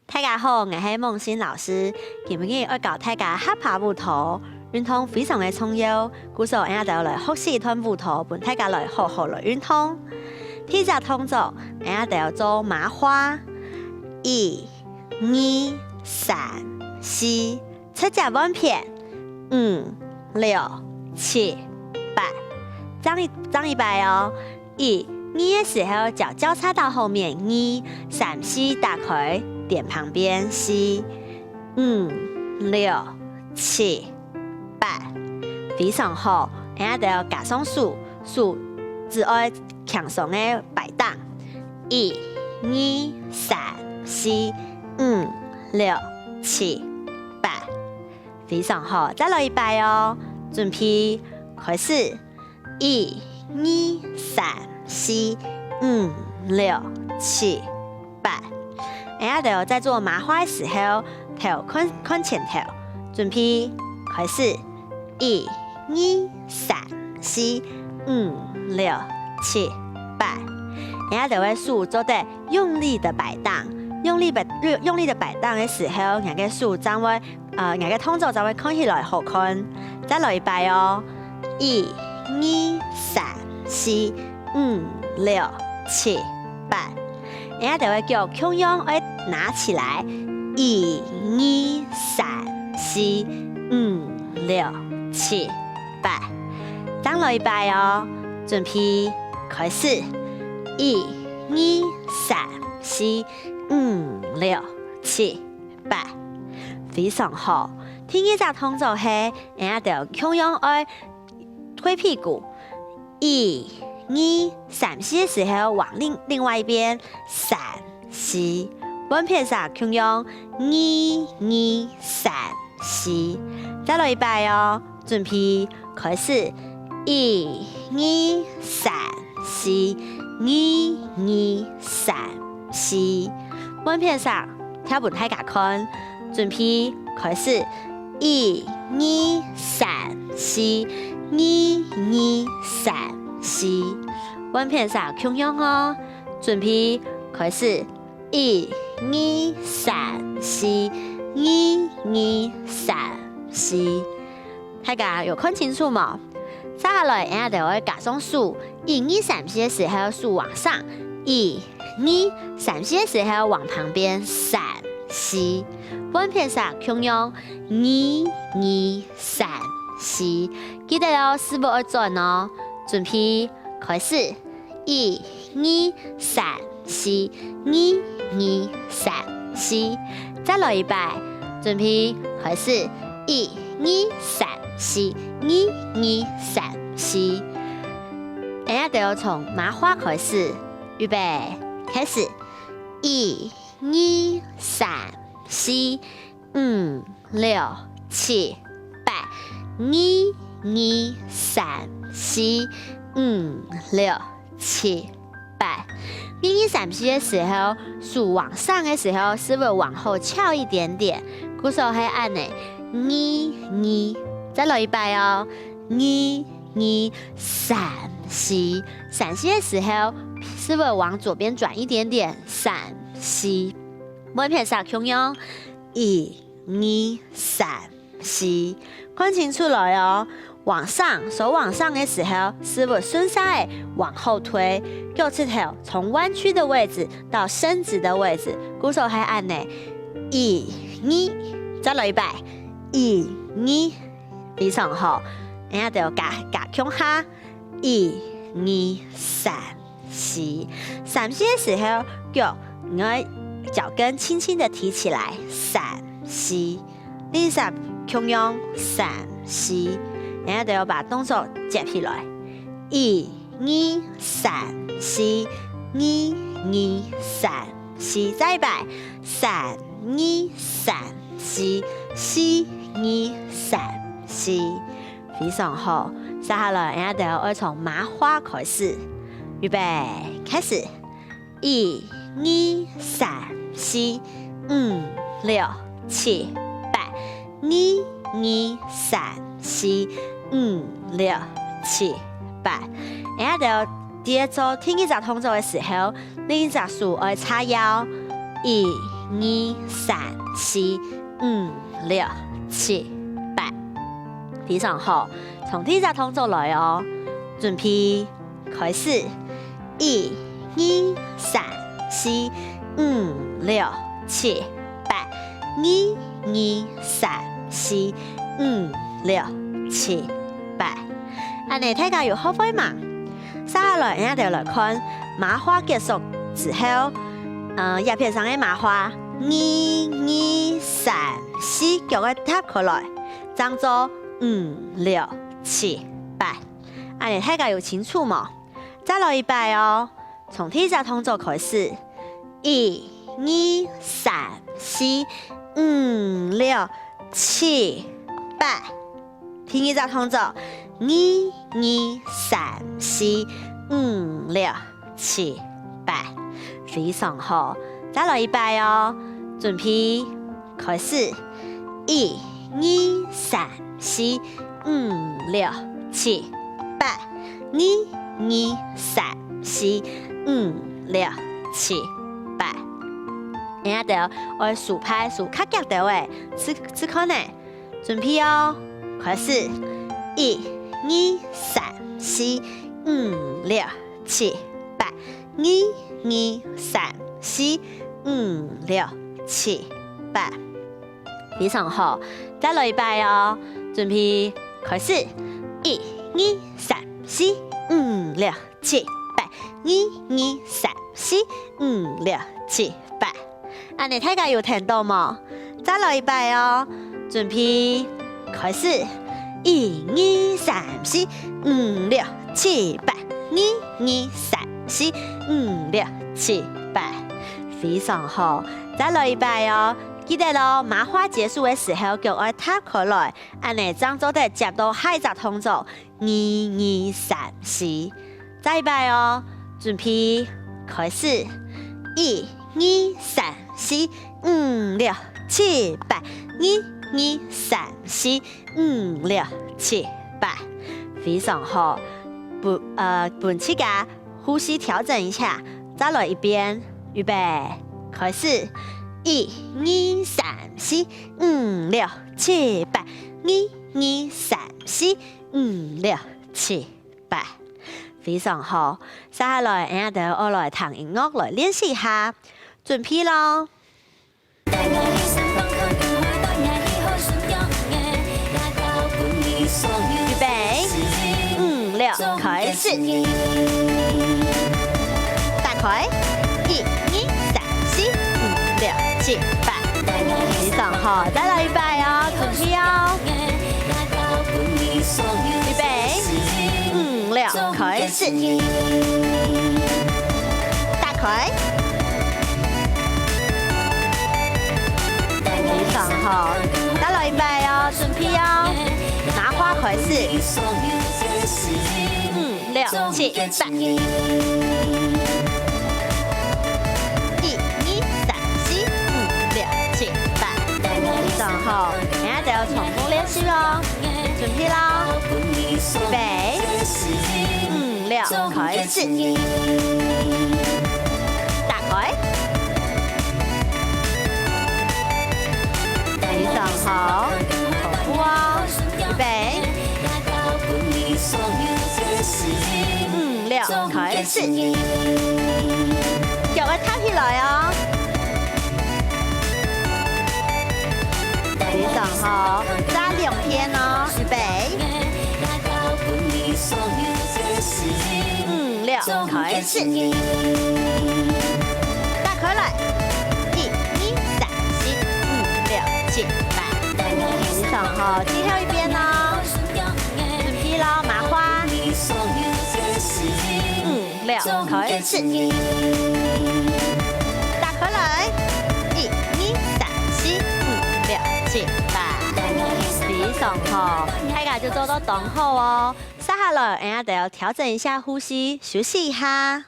大家好，我是梦欣老师。今日要教大家合拍舞图，运动非常的重要，故所我就来学习一段舞图，伴大家来好好来运动。第一个动作，我就要做麻花，1、2、3、4，七只弯片，5、6、7、8，张一摆哦。1、2的时候脚交叉到后面，2、3、4打开。点旁边4、5、6、7、8，非常好。我就要加上数只爱强松的摆档，1、2、3、4、5、6、7、8，非常好。再来一摆哦，准备开始，1、2、3、4、5、6、7、8。我就在做麻花的时候，头看前头，准备开始，1、2、3、4、5、6、7、8。我就会数做得用力的摆荡，用力的摆荡的时候，我个数才会我个动作才会看起来好看。再来一摆哦，1、2、3、4、5、6、7、8。我就会叫同样要拿起来，1、2、3、4、5、6、7、8，张落一摆哦，准备开始，1、2、3、4、5、6、7、8，非常好。第一个动作是，我就同样要推屁股，1、2、3、4的时候往另外一边3、4，弯片上同样2、2、3、4，再来一摆哦，准备开始，1、2、3、4、2、2、3、4，弯片上跳舞大家看，准备开始，1、2、3、4、2、2、3、4，弯片上同样哦，准备开始，1、2、3、4、1、2、3、4，大家有看清楚吗？接下来我就会加上数，1、2、3、4的时候数往上，1、2、3、4的时候往旁边3、4，弯片上同样2、2、3、4，记得哦，四步而转哦，准备开始，1、2、3、4、1、2、3、4，再来一摆，准备开始，1、2、3、4、1、2、3、4，我就要从麻花开始，预备开始，1、2、3、4、5、6、7、8，1、2、3、4、5、6、7、8。1、2、3、4的时候，数往上的时候，是不是往后翘一点点？鼓手会按呢，2、2，再来一摆哦，2、2、3、4，3、4的时候，是不是往左边转一点点？3、4，每片上同样1、2、3、4，看清楚来哦。往上，手往上的时候，是不是顺下来往后推？右侧头从弯曲的位置到伸直的位置，鼓手还按呢，1、2，再来一摆，1、2，非常好。我就加强下，1、2、3、4，3、4的时候，脚跟轻轻的提起来，3、4，另一手同样3、4。我就要把动作接起来，1、2、3、4、1、2、3、4，再一摆，3、2、3、4、4、2、3、4，非常好。接下来我就要从麻花开始，预备开始，1、2、3、4、5、6、7、8，1、2、3、4、5、6、7、8，我就要第一组听一只动作的时候，另一只数要叉腰，1、2、3、4、5、6、7、8。非常好，从第一隻動作來哦，準備開始。1、2、3、4、5、6、7、8。1、2、3、4、5、6、7、8。安尼大家有學會嗎？接下來，我哋來看麻花結束之後，葉片上嘅麻花，1、2、3、4，腳嘅踏過來，裝作5、6、7、8。安尼大家有清楚嗎？再來一擺哦，從第一隻動作開始，1、2、3、4、5、6、7、8。第二隻動作，1、2、3、4、5、6、7、8。非常好，再來一擺哦，準備開始，1、2、3、4、5、6、7、8。1、2、3、4、5、6、7、8。然後我數拍數卡腳到誒，此可能準備哦，開始，1、2、3、4、5、6、7、8。1、2、3、4、5、6、7、8。非常好，再來一擺哦，準備開始，1、2、3、4、5、6、7、8。1、2、3、4、5、6、7、8。安尼大家有聽到嗎？再來一擺哦，準備開始，1、2、3、4、5、6、7、8。1、2、3、4、5、6、7、8。非常好，再來一擺哦。記得咯，麻花結束嘅時候，腳要踏過來，安尼裝作得接到下一隻動作，1、2、3、4。再一擺哦，準備開始，1、2、3、4、5、6、7、8。1、2、3、4、5、6、7、8。非常好，本期嘅呼吸調整一下，再來一遍，預備，開始，1、2、3、4、5、6、7、8。1、2、3、4、5、6、7、8。非常好，接下來我來彈音樂來練習下，準備咯。預備，5、6，開始。大開，1、2、3、4、5、6、7、8。非常好，再來一擺哦，準備哦。預備，5、6，開始。大開，非常好，再來一擺哦，準備哦。麻花開始，5、6、7、8。1、2、3、4、5、6、7、8。非常好，等下就要重複練習咯，準備啦，預備，5、6，開始，大開，非常好，重複哦，預備，5、6，開始，腳要抬起來哦。非常好，加2片哦，預備，5、6，開始，大開來，1、2、3、4、5、6、7、8。非常好，最後一遍哦，準備咯，麻花，5、6，開始，大開來，1、2、3、4、5、6、7、8。非常好，大家就做到當好哦。接下來，我哋要調整一下呼吸，休息一下。